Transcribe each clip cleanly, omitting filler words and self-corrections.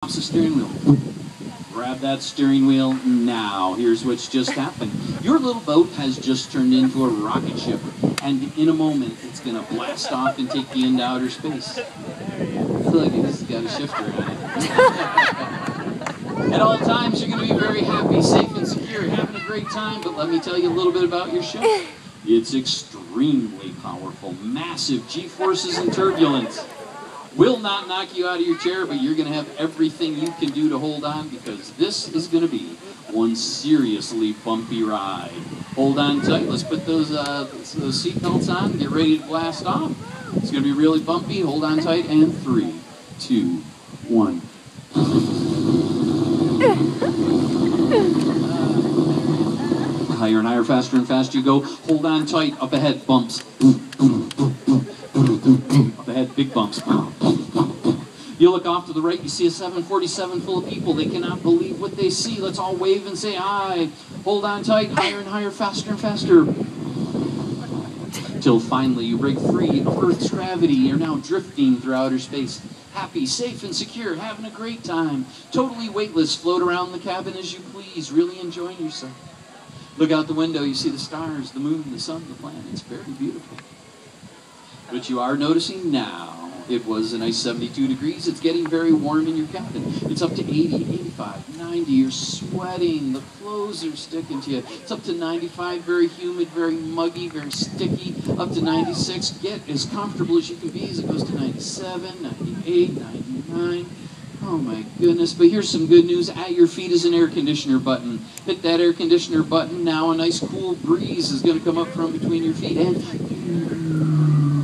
Off the steering wheel. Grab that steering wheel now. Here's what's just happened. Your little boat has just turned into a rocket ship, and in a moment it's going to blast off and take you into outer space. I feel like it's got a shifter in it. At all times you're going to be very happy, safe and secure, having a great time, but let me tell you a little bit about your ship. It's extremely powerful, massive G-forces and turbulence. Will not knock you out of your chair, but you're going to have everything you can do to hold on, because this is going to be one seriously bumpy ride. Hold on tight. Let's put those seat belts on. Get ready to blast off. It's going to be really bumpy. Hold on tight. And 3, 2, 1. Higher and higher, faster and faster you go. Hold on tight. Up ahead, bumps. Up ahead, big bumps. You look off to the right, you see a 747 full of people. They cannot believe what they see. Let's all wave and say hi. Hold on tight, higher and higher, faster and faster. Till finally you break free of Earth's gravity. You're now drifting through outer space. Happy, safe, and secure, having a great time. Totally weightless, float around the cabin as you please, really enjoying yourself. Look out the window, you see the stars, the moon, the sun, the planets. Very beautiful. But you are noticing now, it was a nice 72 degrees. It's getting very warm in your cabin. It's up to 80, 85, 90. You're sweating. The clothes are sticking to you. It's up to 95, very humid, very muggy, very sticky. Up to 96. Get as comfortable as you can be as it goes to 97, 98, 99. Oh my goodness. But here's some good news. At your feet is an air conditioner button. Hit that air conditioner button. Now a nice cool breeze is going to come up from between your feet. And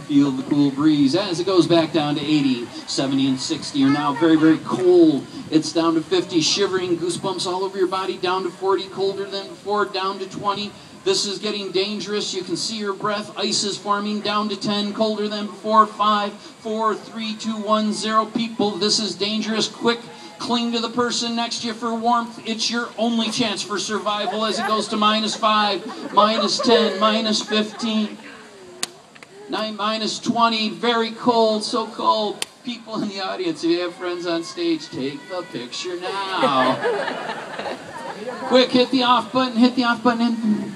feel the cool breeze as it goes back down to 80, 70, and 60. You're now very, very cold. It's down to 50, shivering, goosebumps all over your body. Down to 40, colder than before. Down to 20. This is getting dangerous. You can see your breath. Ice is forming. Down to 10, colder than before. 5, 4, 3, 2, 1, 0. People, this is dangerous. Quick, cling to the person next to you for warmth. It's your only chance for survival as it goes to -5, -10, -15. 9, -20, very cold, so cold. People in the audience, if you have friends on stage, take the picture now. Quick, hit the off button, and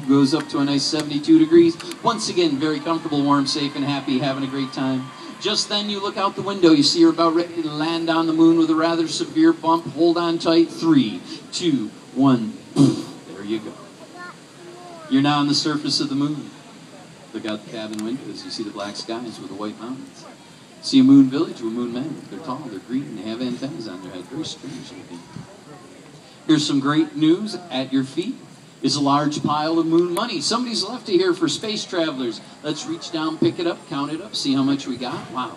goes up to a nice 72 degrees. Once again, very comfortable, warm, safe, and happy, having a great time. Just then you look out the window, you see you're about ready to land on the moon with a rather severe bump. Hold on tight, 3, 2, 1, there you go. You're now on the surface of the moon. Look out the cabin windows, you see the black skies with the white mountains. See a moon village with moon men. They're tall, they're green, they have antennas on their head. Very strange looking. Here's some great news. At your feet is a large pile of moon money. Somebody's left it here for space travelers. Let's reach down, pick it up, count it up, see how much we got. Wow,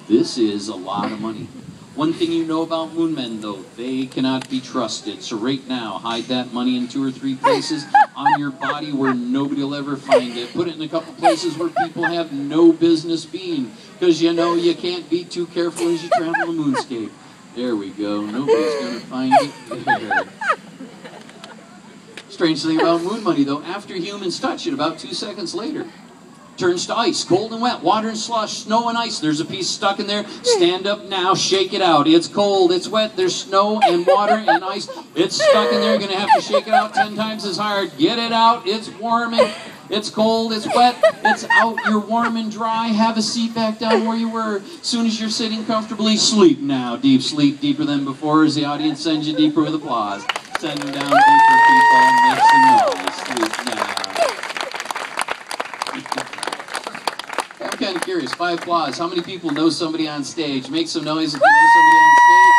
this is a lot of money. One thing you know about moon men, though, they cannot be trusted. So right now, hide that money in 2 or 3 places on your body where nobody will ever find it. Put it in a couple places where people have no business being, because you know you can't be too careful as you travel the moonscape. There we go. Nobody's going to find it there. Strange thing about moon money, though, after humans touch it, about 2 seconds later, turns to ice, cold and wet, water and slush, snow and ice. There's a piece stuck in there. Stand up now, shake it out. It's cold, it's wet, there's snow and water and ice. It's stuck in there. You're going to have to shake it out 10 times as hard. Get it out. It's warm and it's cold, it's wet, it's out. You're warm and dry. Have a seat back down where you were. As soon as you're sitting comfortably, sleep now. Deep sleep, deeper than before, as the audience sends you deeper with applause. Send them down deeper, people. Make some noise. Sleep now. I'm kind of curious. 5 applause. How many people know somebody on stage? Make some noise if you know somebody on stage.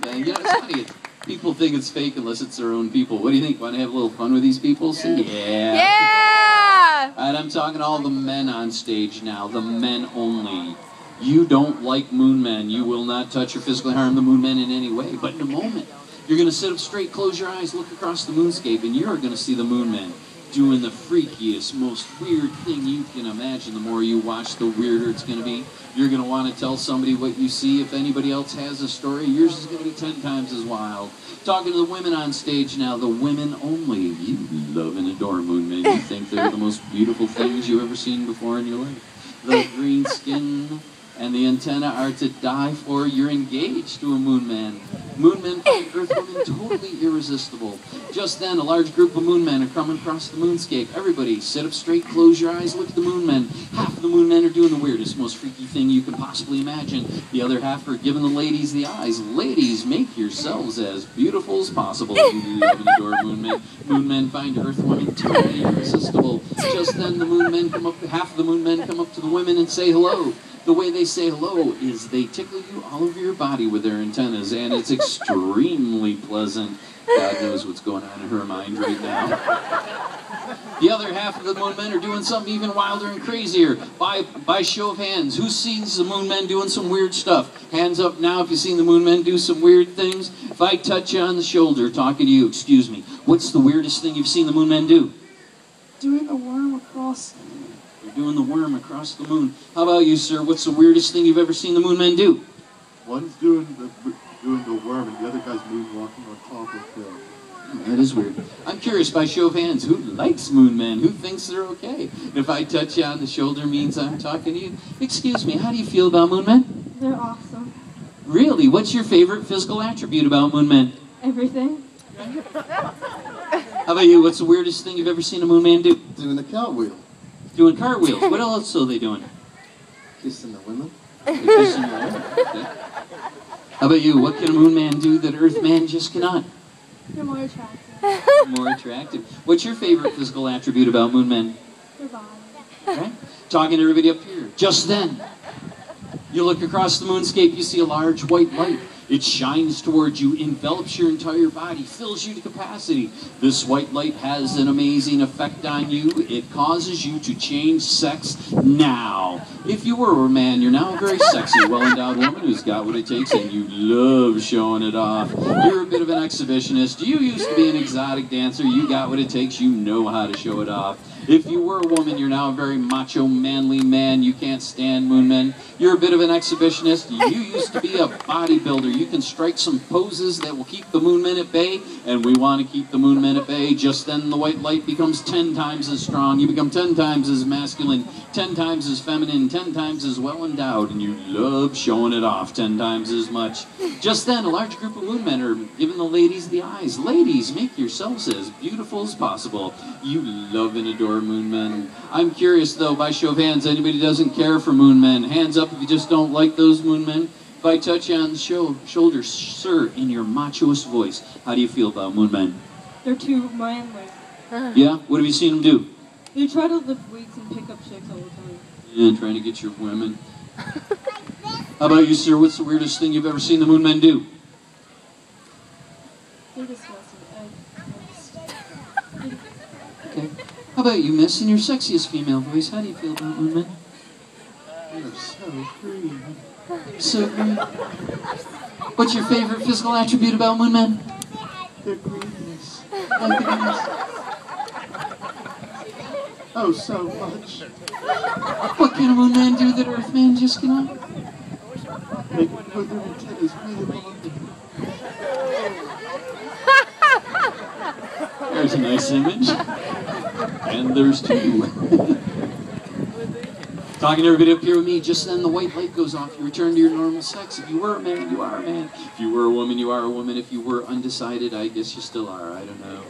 Yeah, you know, it's funny. People think it's fake unless it's their own people. What do you think? Want to have a little fun with these people? Yeah. Yeah! All right, I'm talking to all the men on stage now. The men only. You don't like moon men. You will not touch or physically harm the moon men in any way. But in a moment, you're going to sit up straight, close your eyes, look across the moonscape, and you're going to see the moon men doing the freakiest, most weird thing you can imagine. The more you watch, the weirder it's going to be. You're going to want to tell somebody what you see. If anybody else has a story, yours is going to be 10 times as wild. Talking to the women on stage now, the women only. You love and adore moon men. You think they're the most beautiful things you've ever seen before in your life. The green skin, and the antenna are to die for. You're engaged to a moon man. Moon men find Earth women totally irresistible. Just then, a large group of moon men are coming across the moonscape. Everybody, sit up straight, close your eyes, look at the moon men. Half of the moon men are doing the weirdest, most freaky thing you can possibly imagine. The other half are giving the ladies the eyes. Ladies, make yourselves as beautiful as possible. You love and adore moon men. Moon men find Earth women totally irresistible. Just then, the moon men come up, half of the moon men come up to the women and say hello. The way they say hello is they tickle you all over your body with their antennas, and it's extremely pleasant. God knows what's going on in her mind right now. The other half of the moon men are doing something even wilder and crazier. By show of hands, who sees the moon men doing some weird stuff? Hands up now if you've seen the moon men do some weird things. If I touch you on the shoulder, talking to you, excuse me, what's the weirdest thing you've seen the moon men do? Doing a worm across. They're doing the worm across the moon. How about you, sir? What's the weirdest thing you've ever seen the moon men do? One's doing the worm, and the other guy's moonwalking on top of him. That is weird. I'm curious, by show of hands, who likes moon men? Who thinks they're okay? If I touch you on the shoulder means I'm talking to you. Excuse me, how do you feel about moon men? They're awesome. Really? What's your favorite physical attribute about moon men? Everything. How about you? What's the weirdest thing you've ever seen a moon man do? Doing the cartwheel. Doing cartwheels. What else are they doing? Kissing the women. They're kissing the women. Okay. How about you? What can a moon man do that Earth man just cannot? They're more attractive. More attractive. What's your favorite physical attribute about moon men? Their body. Okay. Talking to everybody up here. Just then, you look across the moonscape, you see a large white light. It shines towards you, envelops your entire body, fills you to capacity. This white light has an amazing effect on you. It causes you to change sex now. If you were a man, you're now a very sexy, well-endowed woman who's got what it takes, and you love showing it off. You're a bit of an exhibitionist. You used to be an exotic dancer. You got what it takes. You know how to show it off. If you were a woman, you're now a very macho, manly man. You can't stand moon men. You're a bit of an exhibitionist. You used to be a bodybuilder. You can strike some poses that will keep the moon men at bay, and we want to keep the moon men at bay. Just then, the white light becomes 10 times as strong. You become 10 times as masculine, 10 times as feminine, 10 times as well-endowed, and you love showing it off 10 times as much. Just then, a large group of moon men are giving the ladies the eyes. Ladies, make yourselves as beautiful as possible. You love and adore moon men. I'm curious, though, by show of hands, anybody doesn't care for moon men? Hands up if you just don't like those moon men. If I touch you on the shoulder, sir, in your machoest voice, how do you feel about moon men? They're too manly. Yeah? What have you seen them do? They try to lift weights and pick up chicks all the time. Yeah, trying to get your women. How about you, sir? What's the weirdest thing you've ever seen the moon men do? They're disgusting. Okay. How about you, miss, in your sexiest female voice? How do you feel about moon men? They're so green. So green. What's your favorite physical attribute about moon men? Their greenness. Like the greenness. Oh, so much. What can a moon man do that Earth man just cannot? They can put their antennas right above them. There's a nice image. And there's two. Talking to everybody up here with me, just then the white light goes off. You return to your normal sex. If you were a man, you are a man. If you were a woman, you are a woman. If you were undecided, I guess you still are. I don't know.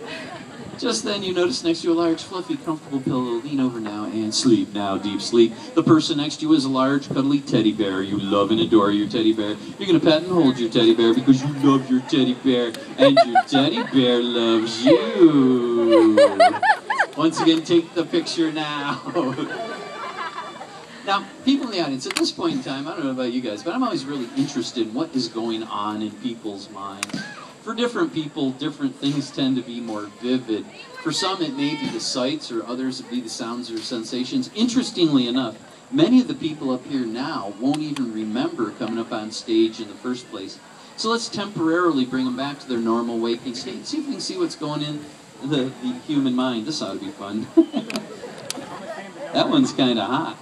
Just then you notice next to you a large, fluffy, comfortable pillow. Lean over now and sleep now, deep sleep. The person next to you is a large, cuddly teddy bear. You love and adore your teddy bear. You're going to pet and hold your teddy bear because you love your teddy bear. And your teddy bear loves you. Once again, take the picture now. Now, people in the audience, at this point in time, I don't know about you guys, but I'm always really interested in what is going on in people's minds. For different people, different things tend to be more vivid. For some, it may be the sights, or others it be the sounds or sensations. Interestingly enough, many of the people up here now won't even remember coming up on stage in the first place. So let's temporarily bring them back to their normal waking state. See if we can see what's going in the human mind. This ought to be fun. That one's kind of hot.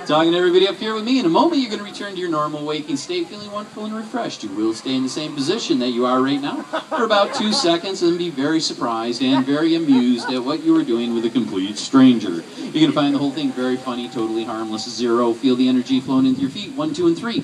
Talking to everybody up here with me. In a moment, you're going to return to your normal waking state, feeling wonderful and refreshed. You will stay in the same position that you are right now for about 2 seconds and be very surprised and very amused at what you were doing with a complete stranger. You're going to find the whole thing very funny, totally harmless. 0, feel the energy flowing into your feet. 1, 2, and 3.